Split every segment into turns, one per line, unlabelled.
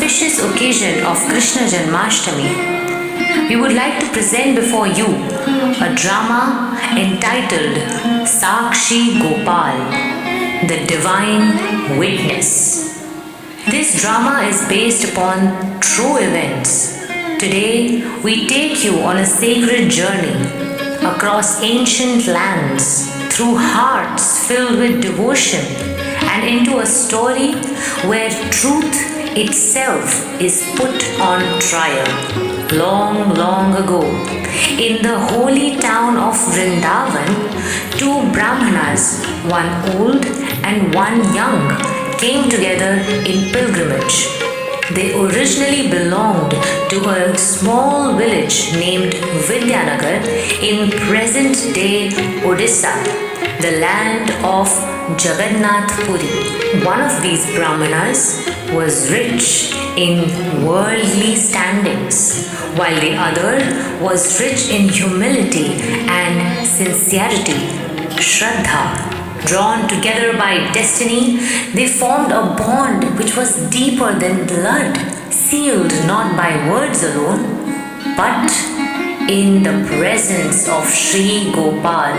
auspicious occasion of Krishna Janmashtami, we would like to present before you a drama entitled Sakshi Gopal, the Divine Witness. This drama is based upon true events. Today, we take you on a sacred journey across ancient lands, through hearts filled with devotion, and into a story where truth itself is put on trial. Long, long ago, in the holy town of Vrindavan, two Brahmanas, one old and one young, came together in pilgrimage. They originally belonged to a small village named Vidyanagar in present-day Odisha, the land of Jagannath Puri. One of these Brahmanas was rich in worldly standings, while the other was rich in humility and sincerity, Shraddha. Drawn together by destiny, they formed a bond which was deeper than blood, sealed not by words alone, but in the presence of Sri Gopal,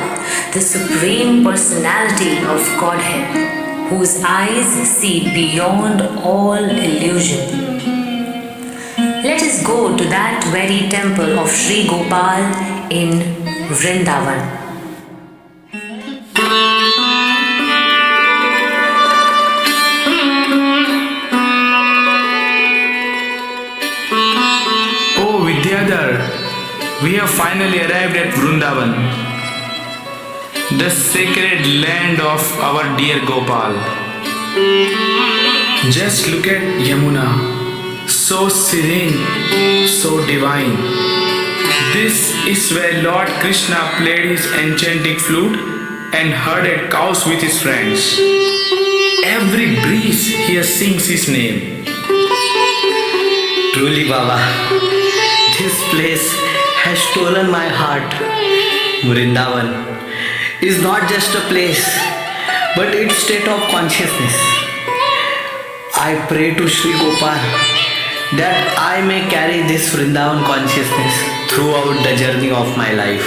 the Supreme Personality of Godhead, whose eyes see beyond all illusion. Let us go to that very temple of Sri Gopal in Vrindavan.
We have finally arrived at Vrindavan, the sacred land of our dear Gopal. Just look at Yamuna, so serene, so divine. This is where Lord Krishna played his enchanting flute and herded cows with his friends. Every breeze here sings his name.
Truly, Baba, this place has stolen my heart. Vrindavan is not just a place, but its state of consciousness. I pray to Sri Gopal that I may carry this Vrindavan consciousness throughout the journey of my life.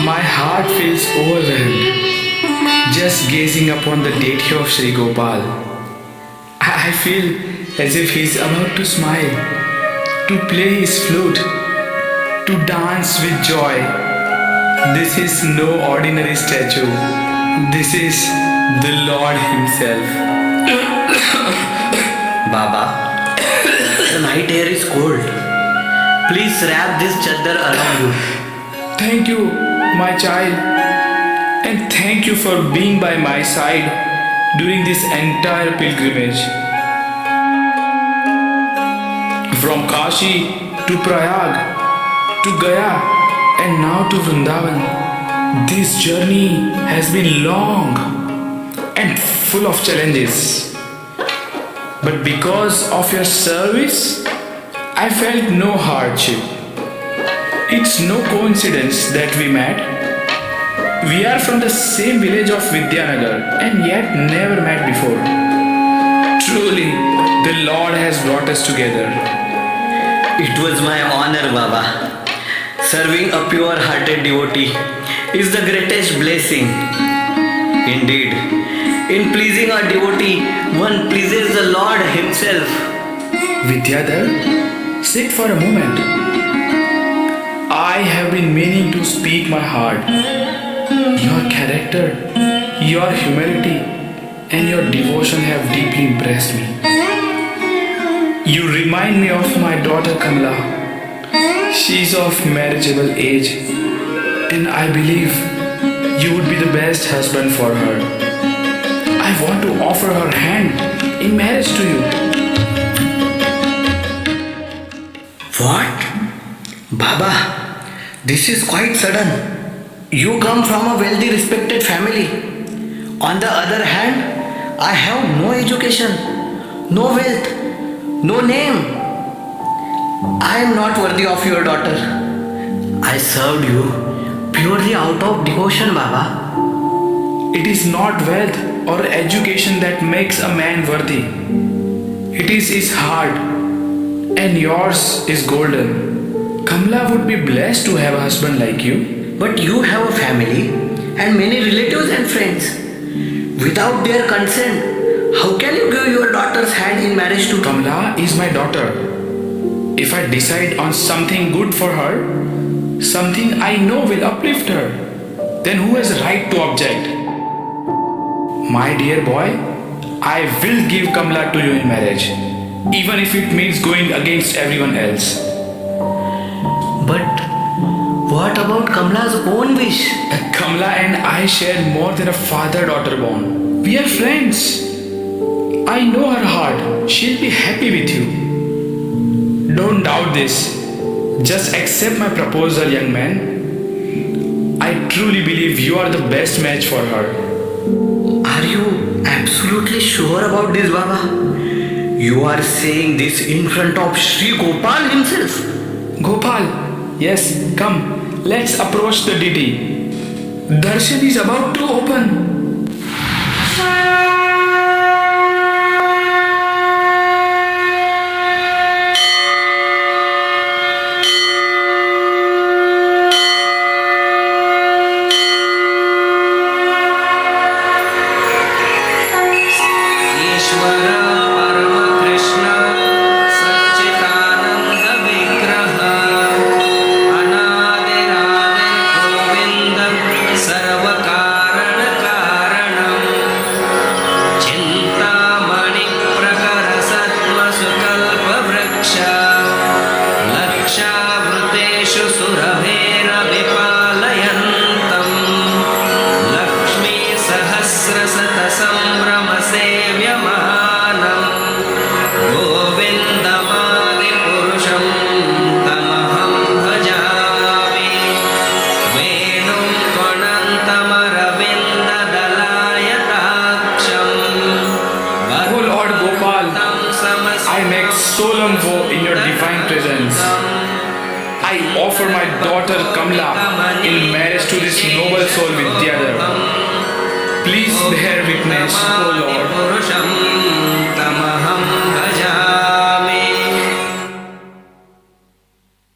My heart feels overwhelmed just gazing upon the deity of Sri Gopal. I feel as if he is about to smile, to play his flute, to dance with joy. This is no ordinary statue. This is the Lord Himself.
Baba, the night air is cold. Please wrap this chadar around you.
Thank you, my child, and thank you for being by my side during this entire pilgrimage. From Kashi to Prayag, to Gaya, and now to Vrindavan, this journey has been long and full of challenges. But because of your service, I felt no hardship. It's no coincidence that we met. We are from the same village of Vidyanagar and yet never met before. Truly, the Lord has brought us together.
It was my honor, Baba. Serving a pure-hearted devotee is the greatest blessing. Indeed, in pleasing a devotee, one pleases the Lord Himself.
Vidyadhar, sit for a moment. I have been meaning to speak my heart. Your character, your humility, and your devotion have deeply impressed me. You remind me of my daughter Kamala. She is of marriageable age, and I believe you would be the best husband for her. I want to offer her hand in marriage to you.
What? Baba, this is quite sudden. You come from a wealthy, respected family. On the other hand, I have no education, no wealth, no name. I am not worthy of your daughter. I served you purely out of devotion, Baba.
It is not wealth or education that makes a man worthy. It is his heart, and yours is golden. Kamla would be blessed to have a husband like you.
But you have a family and many relatives and friends. Without their consent, how can you give your daughter's hand in marriage to
Kamla is my daughter. If I decide on something good for her, something I know will uplift her, then who has a right to object? My dear boy, I will give Kamla to you in marriage, even if it means going against everyone else.
But what about Kamla's own wish?
Kamla and I share more than a father-daughter bond. We are friends. I know her heart. She'll be happy with you. Don't doubt this. Just accept my proposal, young man. I truly believe you are the best match for her.
Are you absolutely sure about this, Baba? You are saying this in front of Sri Gopal himself.
Gopal, yes, come. Let's approach the deity. Darshan is about to open. Solemn vow in your divine presence. I offer my daughter Kamla in marriage to this noble soul Vidyadhar. Please bear witness, O Lord.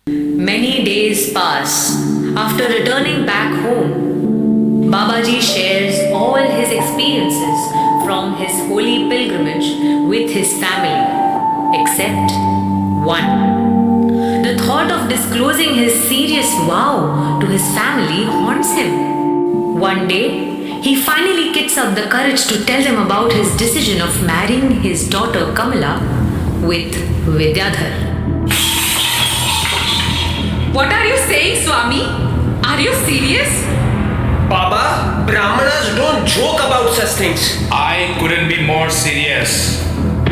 Many days pass. After returning back home, Babaji shares all his experiences from his holy pilgrimage with his family, except one. The thought of disclosing his serious vow to his family haunts him. One day, he finally gets up the courage to tell them about his decision of marrying his daughter Kamala with Vidyadhar.
What are you saying, Swami? Are you serious?
Baba, Brahmanas don't joke about such things.
I couldn't be more serious.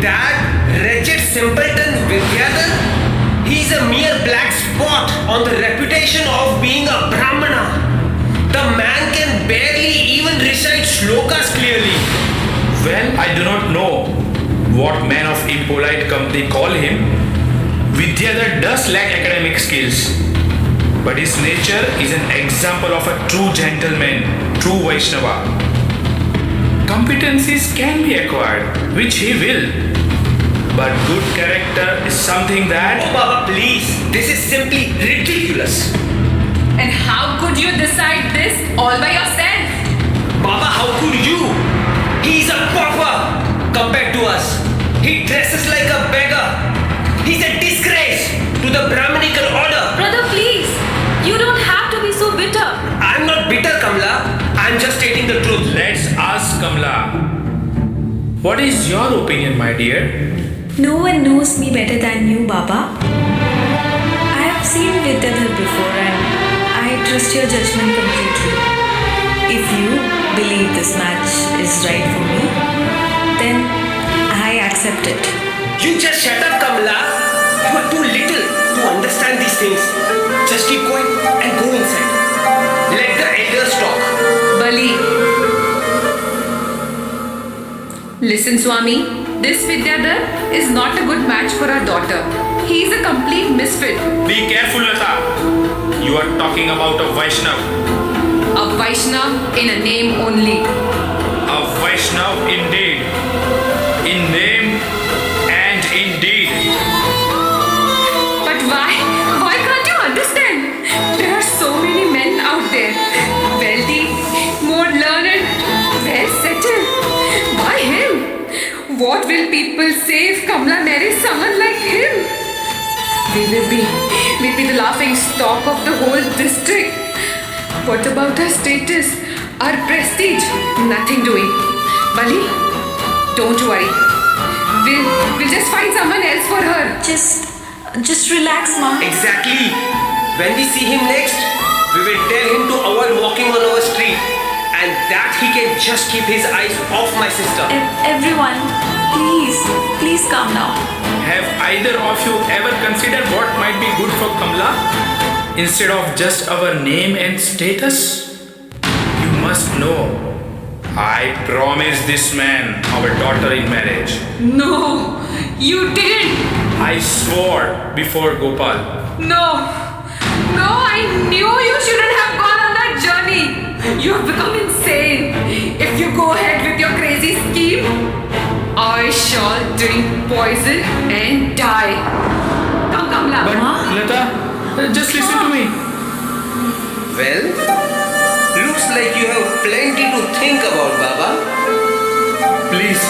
That wretched simpleton Vidyadhar, he's a mere black spot on the reputation of being a Brahmana. The man can barely even recite shlokas clearly.
Well, I do not know what man of impolite company call him. Vidyadhar does lack academic skills, but his nature is an example of a true gentleman, true Vaishnava. Competencies can be acquired, which he will. But good character is something that...
Oh, Baba, please. This is simply ridiculous.
And how could you decide this all by yourself?
Baba, how could you? He's a pauper compared to us. He dresses like a beggar. He's a disgrace to the Brahminical order.
Brother, please, you don't have to be so bitter.
I'm not bitter, Kamla. I'm just stating the truth.
Let's ask Kamla. What is your opinion, my dear?
No one knows me better than you, Baba. I have seen Vidyadhar before and I trust your judgment completely. If you believe this match is right for me, then I accept it.
You just shut up, Kamla. You are too little to understand these things. Just keep quiet and go inside. Let the elders talk.
Bali. Listen, Swami. This Vidyadhar is not a good match for our daughter. He is a complete misfit.
Be careful, Lata. You are talking about a Vaishnav.
A Vaishnav in a name only.
A Vaishnav indeed. In name and
What will people say if Kamla marries someone like him? We'll be the laughing stock of the whole district. What about her status, our prestige? Nothing doing. Bali, don't worry. We'll just find someone else for her.
Just relax, Ma.
Exactly. When we see him next, we will tell him to avoid walking on our street and that he can just keep his eyes off my sister.
Everyone, please calm down.
Have either of you ever considered what might be good for Kamla? Instead of just our name and status? You must know, I promised this man our daughter in marriage.
No, you didn't.
I swore before Gopal.
No, I knew you shouldn't have gone on that journey. You have become insane. If you go ahead with your crazy scheme, I shall drink poison and die. Come, Kamla.
But Lata, just listen to me.
Well, looks like you have plenty to think about, Baba.
Please,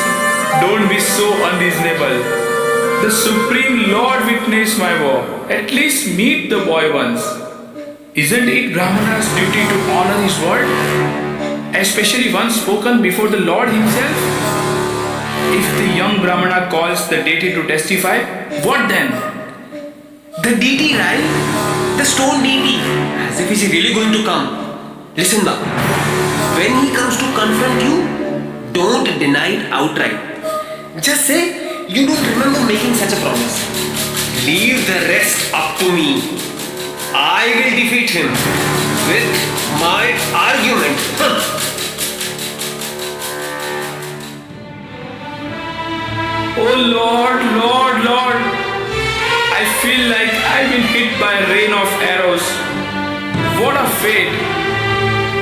don't be so unreasonable. The Supreme Lord witnessed my vow. At least meet the boy once. Isn't it Brahmana's duty to honor his word? Especially one spoken before the Lord himself? If the young Brahmana calls the deity to testify, what then?
The deity, right? The stone deity. As if he's really going to come. Listen, Baba. When he comes to confront you, don't deny it outright. Just say you don't remember making such a promise. Leave the rest up to me. I will defeat him with my argument.
Oh Lord, I feel like I've been hit by a rain of arrows. What a fate.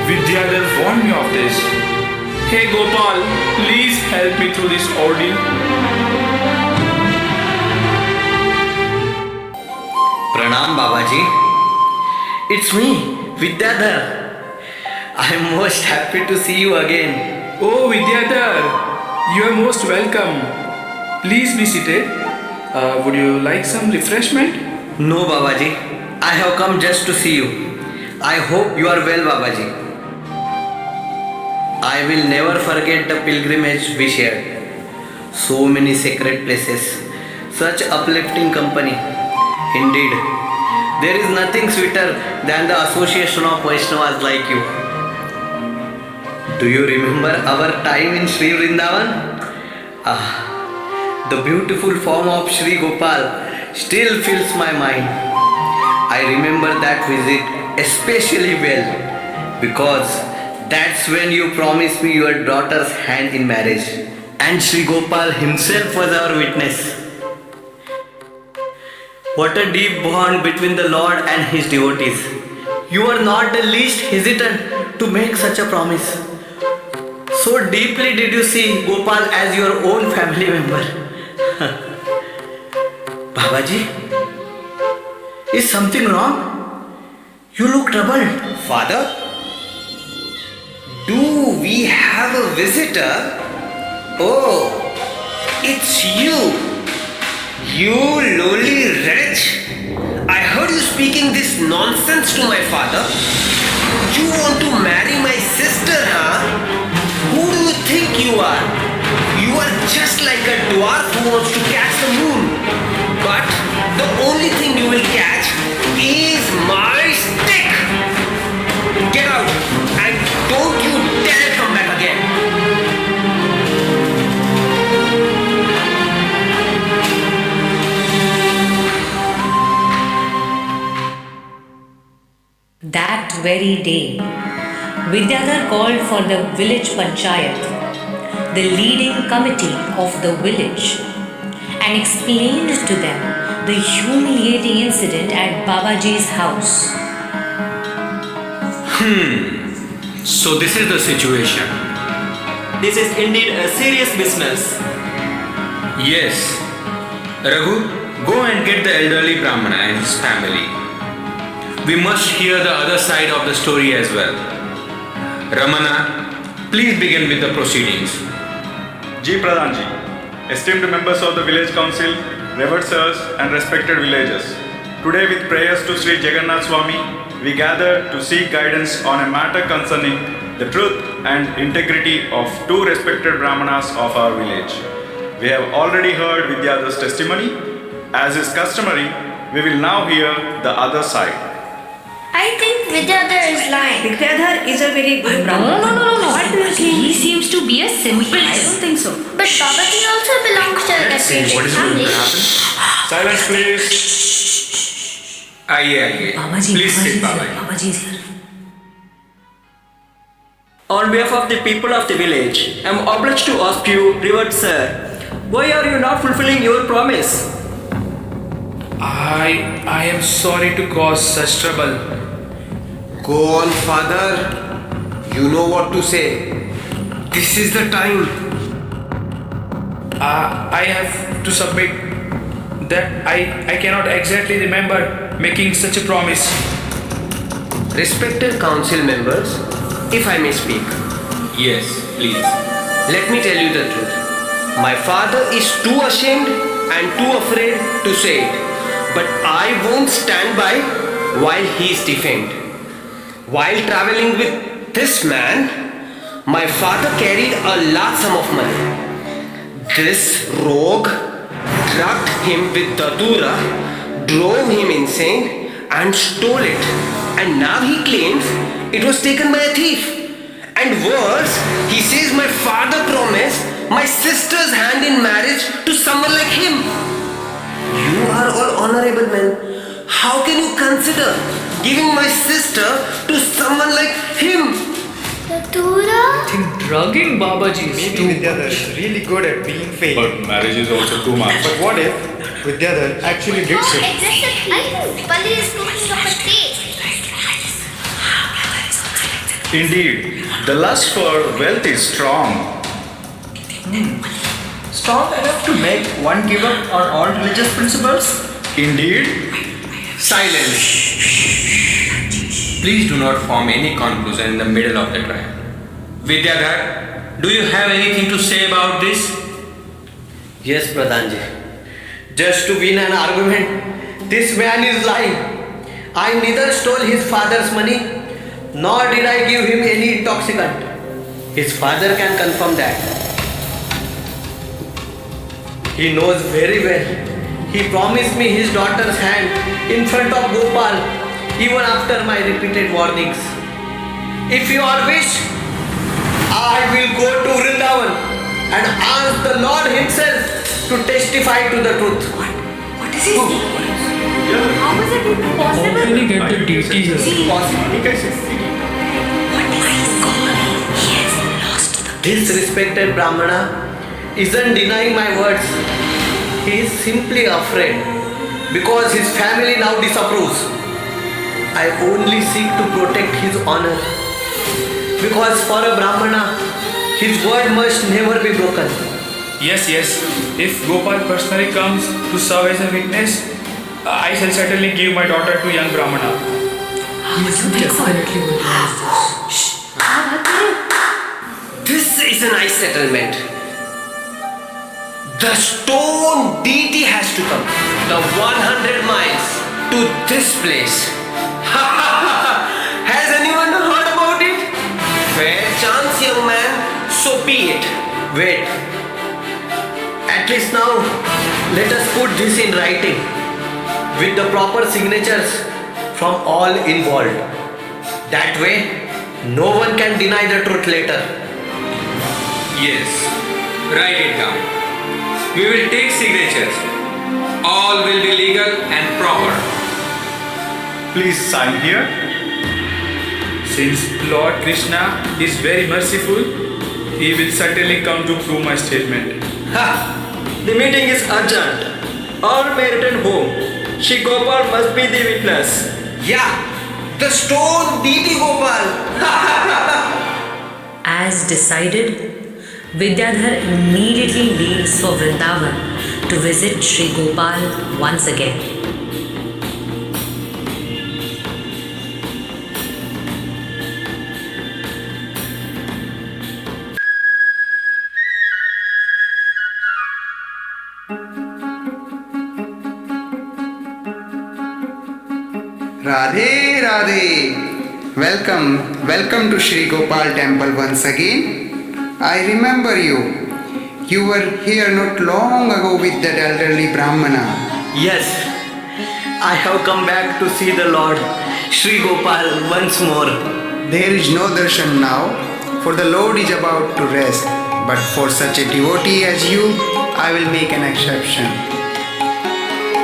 Vidyadhar warned me of this. Hey Gopal, please help me through this ordeal.
Pranam Babaji. It's me, Vidyadhar. I am most happy to see you again.
Oh Vidyadhar, you are most welcome. Please be seated. Would you like some refreshment?
No, Babaji. I have come just to see you. I hope you are well, Babaji. I will never forget the pilgrimage we shared. So many sacred places, such uplifting company. Indeed, there is nothing sweeter than the association of Vaishnavas like you. Do you remember our time in Sri Vrindavan? The beautiful form of Sri Gopal still fills my mind. I remember that visit especially well because that's when you promised me your daughter's hand in marriage. And Sri Gopal himself was our witness. What a deep bond between the Lord and his devotees. You are not the least hesitant to make such a promise. So deeply did you see Gopal as your own family member. Babaji, is something wrong? You look troubled.
Father, do we have a visitor? Oh, it's you. You lowly wretch. I heard you speaking this nonsense to my father. You want to marry my sister, huh? Who do you think you are? You are just like a dwarf who wants to catch the moon. But the only thing you will catch is my stick. Get out and don't you dare come back again.
That very day, Vidyadhar called for the village panchayat, the leading committee of the village, and explained to them the humiliating incident at Babaji's house.
So this is the situation.
This is indeed a serious business.
Yes. Raghu, go and get the elderly Brahmana and his family. We must hear the other side of the story as well. Ramana, please begin with the proceedings.
Ji Pradhan ji, esteemed members of the village council, revered sirs and respected villagers. Today with prayers to Sri Jagannath Swami, we gather to seek guidance on a matter concerning the truth and integrity of two respected Brahmanas of our village. We have already heard Vidyadhar's testimony. As is customary, we will now hear the other side.
I think Vidyadhar is lying.
Vidyadhar is a very good
No,
Brahmin.
no, no, no, no.
What do you think?
He seems to be a simpleton.
I don't think so.
But Babaji also belongs to a reputed family.
Silence, please.
Aye.
Babaji,
Please sit,
Babaji,
Babaji.
Babaji is here.
On behalf of the people of the village, I am obliged to ask you, revered sir, why are you not fulfilling your promise?
I am sorry to cause such trouble.
Go on, father. You know what to say. This is the time.
I have to submit that I cannot exactly remember making such a promise.
Respected council members, if I may speak,
Yes, please.
let me tell you the truth. My father is too ashamed and too afraid to say it, but I won't stand by while he is defamed. While traveling with this man, my father carried a large sum of money. This rogue drugged him with Dadura, drove him insane, and stole it. And now he claims it was taken by a thief. And worse, he says my father promised my sister's hand in marriage to someone like him. You are all honorable men. How can you consider giving my sister to someone like him?
Datura?
Drugging Babaji is
Maybe
too
Vidyadhar
much.
is really good at being fake.
But marriage is also too much.
But what if Vidyadhar actually did
Oh,
so?
exactly. I think Bali is cooking up a taste.
Indeed, the lust for wealth is strong.
Strong enough to make one give up on all religious principles?
Indeed,
Silence. Please do not form any conclusion in the middle of the trial. Vidyadhar, do you have anything to say about this?
Yes, Pradhanji. Just to win an argument, this man is lying. I neither stole his father's money, nor did I give him any intoxicant. His father can confirm that. He knows very well. He promised me his daughter's hand in front of Gopal, even after my repeated warnings. If you all wish, I will go to Vrindavan and ask the Lord himself to testify to the truth.
What is his name?
How is it even
How
possible?
can he get the details?
This respected Brahmana isn't denying my words. He is simply afraid because his family now disapproves. I only seek to protect his honor because for a Brahmana, his word must never be broken.
Yes. If Gopal personally comes to serve as a witness, I shall certainly give my daughter to young Brahmana.
Definitely will use this.
This is a nice settlement. The stone deity has to come the 100 miles to this place. Has anyone heard about it? Fair chance, young man. So be it.
Wait. At least now, let us put this in writing with the proper signatures from all involved. That way, no one can deny the truth later.
Yes. Write it down. We will take signatures. All will be legal and proper.
please sign here.
Since Lord Krishna is very merciful, he will certainly come to prove my statement.
Ha! The meeting is urgent. All may return home. Shri Gopal must be the witness.
Yeah, the stone deity Gopal.
As decided, Vidyadhar immediately leaves for Vrindavan to visit Sri Gopal once again.
Radhe! Welcome to Sri Gopal temple once again. I remember you. You were here not long ago with that elderly Brahmana.
Yes, I have come back to see the Lord Sri Gopal once more.
There is no darshan now, for the Lord is about to rest. But for such a devotee as you, I will make an exception.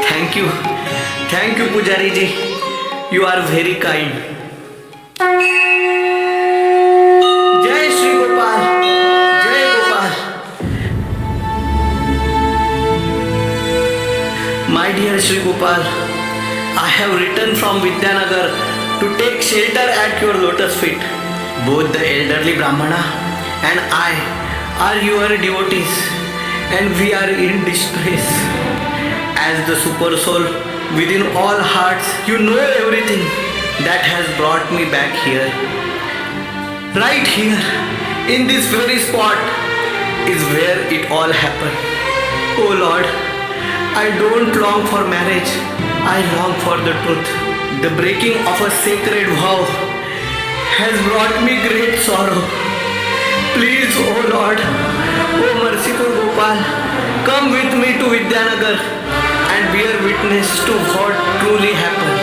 Thank you, Pujari ji. You are very kind. Jai Sri Gopal, Jai Gopal. My dear Sri Gopal, I have returned from Vidyanagar to take shelter at your lotus feet. Both the elderly Brahmana and I are your devotees, and we are in distress. As the super soul within all hearts, you know everything that has brought me back here. Right here, in this very spot, is where it all happened. Oh Lord, I don't long for marriage, I long for the truth. The breaking of a sacred vow has brought me great sorrow. Please, oh Lord, oh merciful Gopal, come with me to Vidyanagar and bear witness to what truly happened.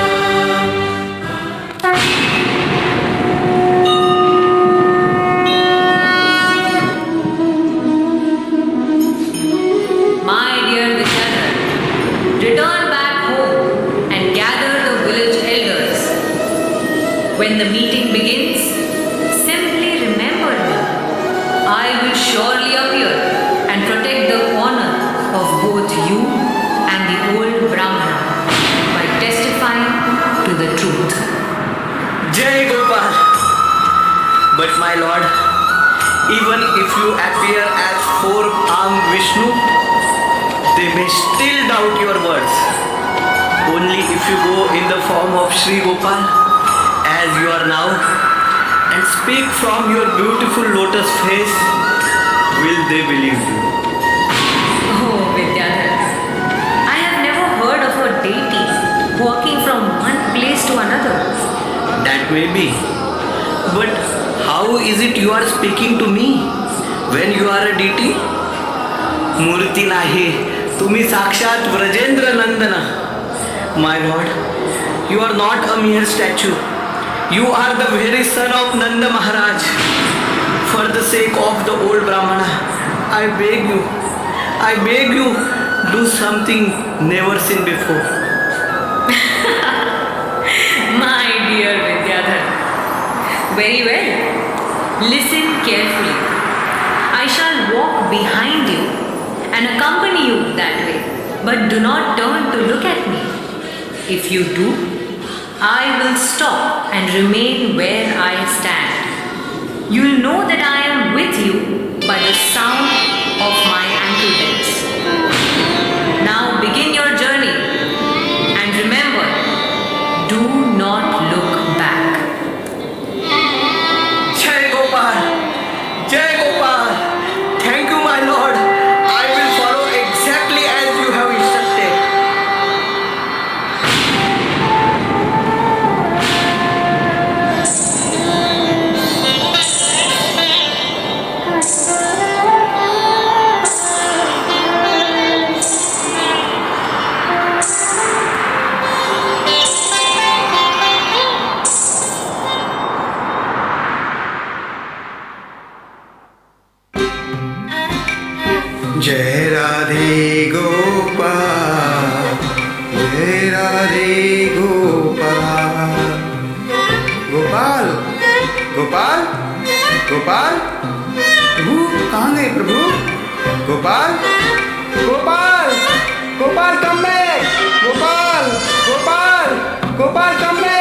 My dear Vidyadhar, return back home and gather the village elders. When the meeting begins, simply remember me. I will surely appear and protect the honor of both you and the old Brahmana by testifying to the truth.
Jai Gopal! But my lord, even if you appear as four-armed Vishnu, they may still doubt your words. Only if you go in the form of Sri Gopal, as you are now, and speak from your beautiful lotus face, will they believe you.
Oh, Vidyadhar, I have never heard of a deity walking from one place to another.
That may be. But how is it you are speaking to me when you are a deity? Murti nahi, tumi sakshat Vrajendra Nandana. My lord, you are not a mere statue. You are the very son of Nanda Maharaj. For the sake of the old Brahmana, I beg you, do something never seen before.
My dear Vidyadhar, very well. Listen carefully. I shall walk behind you and accompany you that way, but do not turn to look at me. If you do, I will stop and remain where I stand. You will know that I am with you by the sound of my ankle bells. Now begin your journey and remember, do not look back.
Jai Gopal! Jai Gopal! Thank you, my lord. I will follow exactly as you have instructed.
Jai Radhe Gopal, Jai Radhe Gopal. Gopal, Gopal, Gopal. प्रभु कहाँ गए प्रभु? Gopal, Gopal, Gopal come back. Gopal, Gopal, Gopal come back.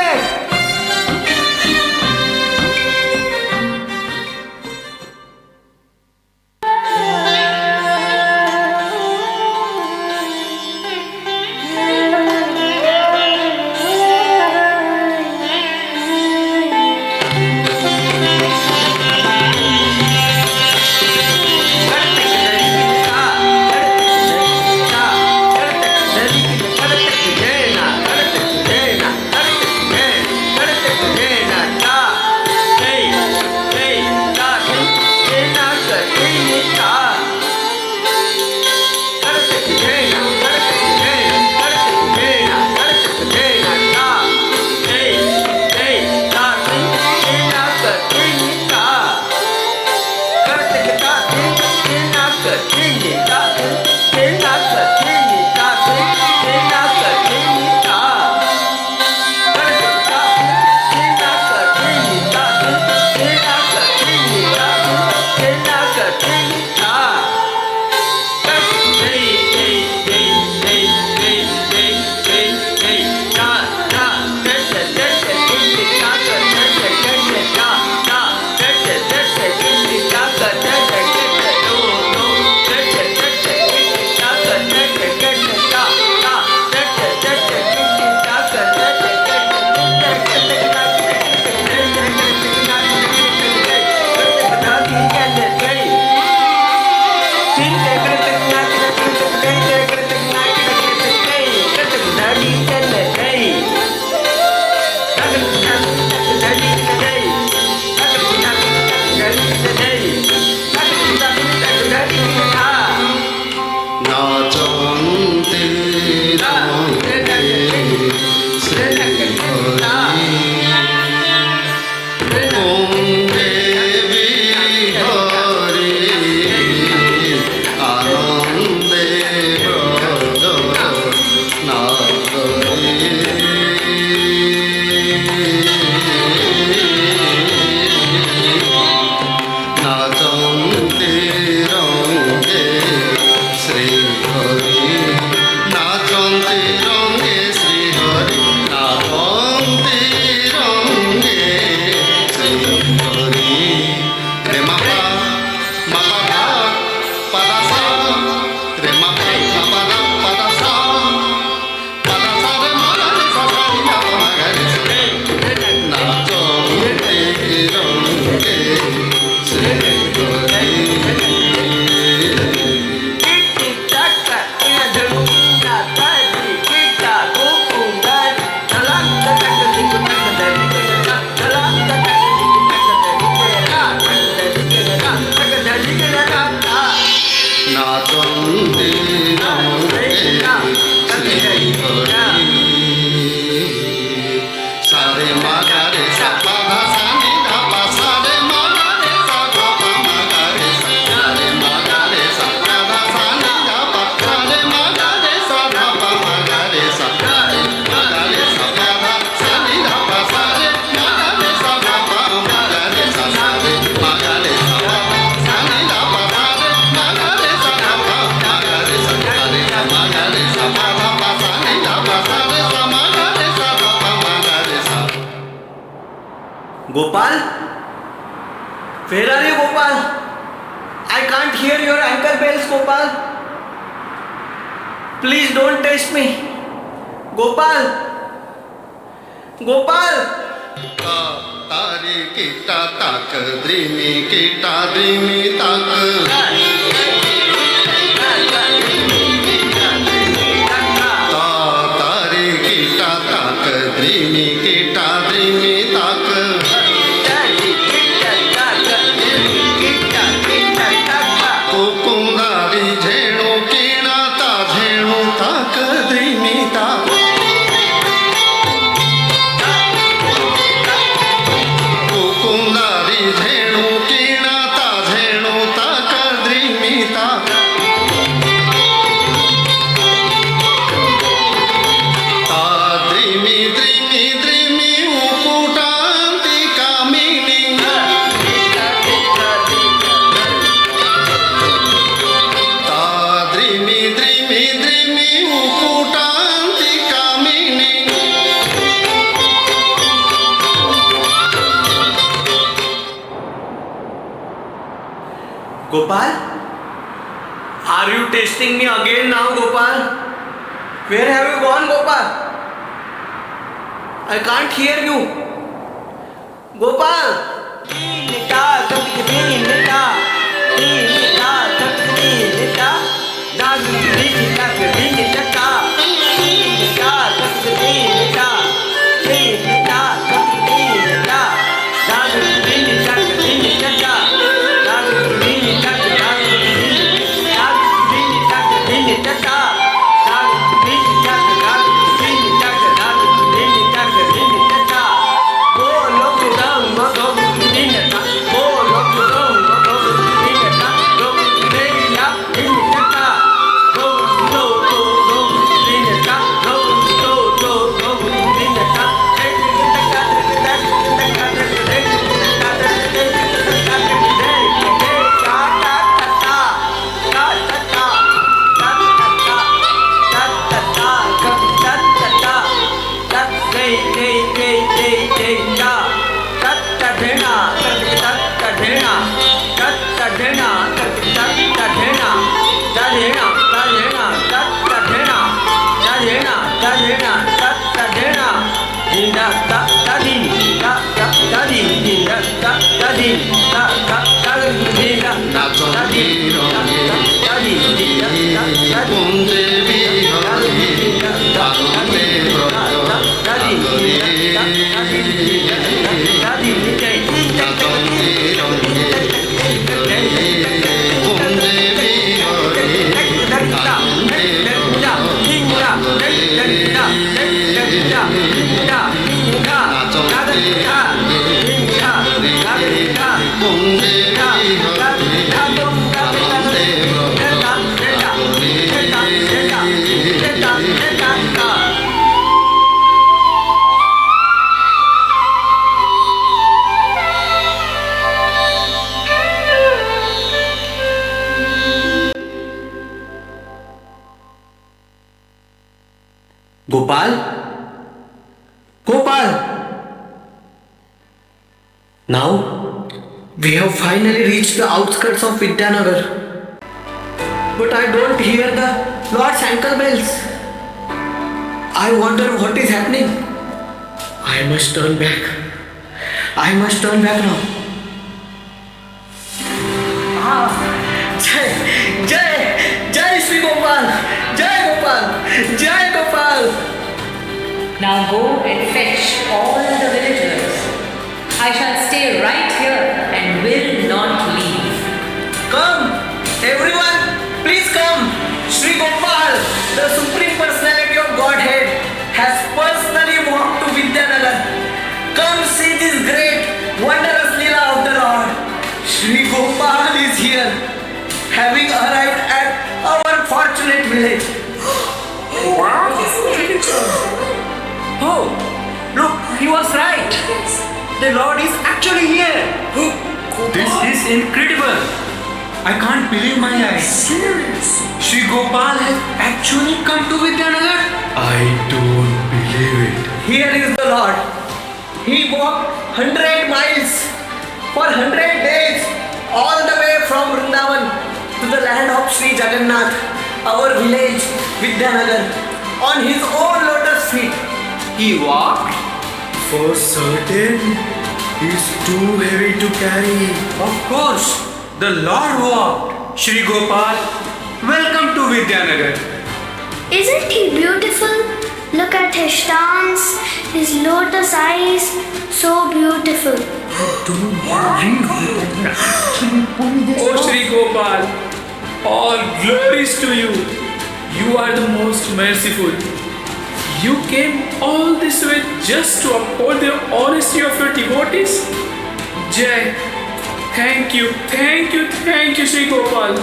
Where are you, Gopal? I can't hear your ankle bells, Gopal. Please don't test me. Gopal! Gopal!
तारे कीटा ताक द्रिमी कीटा द्रिमी ताक तारे कीटा ताक द्रिमी कीटा द्रिमी ताक कुकुंदारी झेणू कीणा ता झेणू ताक द्रिमी ताक कुकुंदारी झेणू कीणा ता झेणू ताक द्रिमी ताक ता द्रिमी द्रिमी द्रिमी उपुटांती कामिनी ता द्रिमी द्रिमी द्रिमी उपुटांती कामिनी
Gopal? Are you testing me again now, Gopal? Where have you gone, Gopal? I can't hear you. Gopal! Gopal? Gopal! Now, we have finally reached the outskirts of Vidyanagar. But I don't hear the Lord's ankle bells. I wonder what is happening. I must turn back. I must turn back now. Jai Sri Gopal! Jai Gopal! Jai Gopal!
Now go and fetch all the villagers. I shall stay right here and will not leave.
Come! Everyone, please come! Sri Gopal, the Supreme Personality of Godhead, has personally walked to Vidyanagar. Come see this great, wondrous Leela of the Lord. Sri Gopal is here, having arrived at our fortunate village. Oh, look, he was right. The Lord is actually here.
This is incredible. I can't believe my eyes. Sri Gopal has actually come to Vidyanagar.
I don't believe it.
Here is the Lord. He walked 100 miles for 100 days all the way from Vrindavan to the land of Sri Jagannath, our village Vidyanagar, on his own lotus feet. He walked.
For certain, it's too heavy to carry.
Of course, the Lord walked. Shri Gopal, welcome to Vidyanagar.
Isn't he beautiful? Look at his stance, his lotus eyes, so beautiful.
Oh Shri Gopal, all glories to you. You are the most merciful. You came all this way just to uphold the honesty of your devotees? Jai, thank you, Shri Gopal.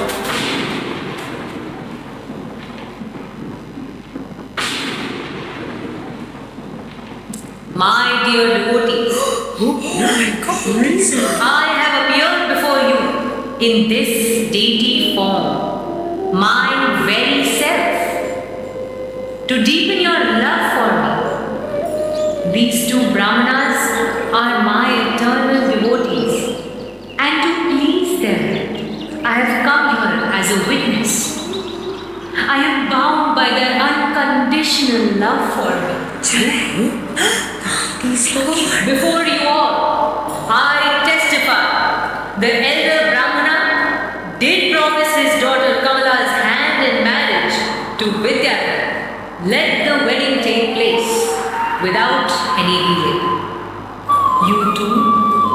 My dear devotees, I have appeared before you in this deity form, my very self, to deepen your love for me. These two Brahmanas are my eternal devotees, and to please them, I have come here as a witness. I am bound by their unconditional love for me. Before you all, I testify the elder Brahmana did promise his daughter Kamala's hand in marriage to Vidyanagar. Let the wedding take place without any delay. You two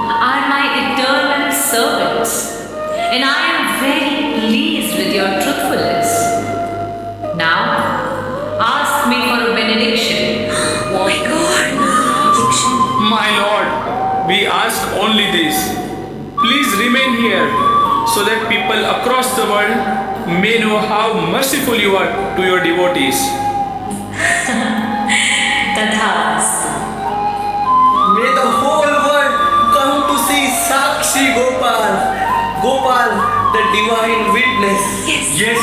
are my eternal servants, and I am very pleased with your truthfulness. Now, ask me for a benediction. Oh my God!
My Lord, we ask only this. Please remain here so that people across the world may know how merciful you are to your devotees.
Tathastu.
May the whole world come to see Sakshi Gopal, Gopal, the divine witness.
Yes.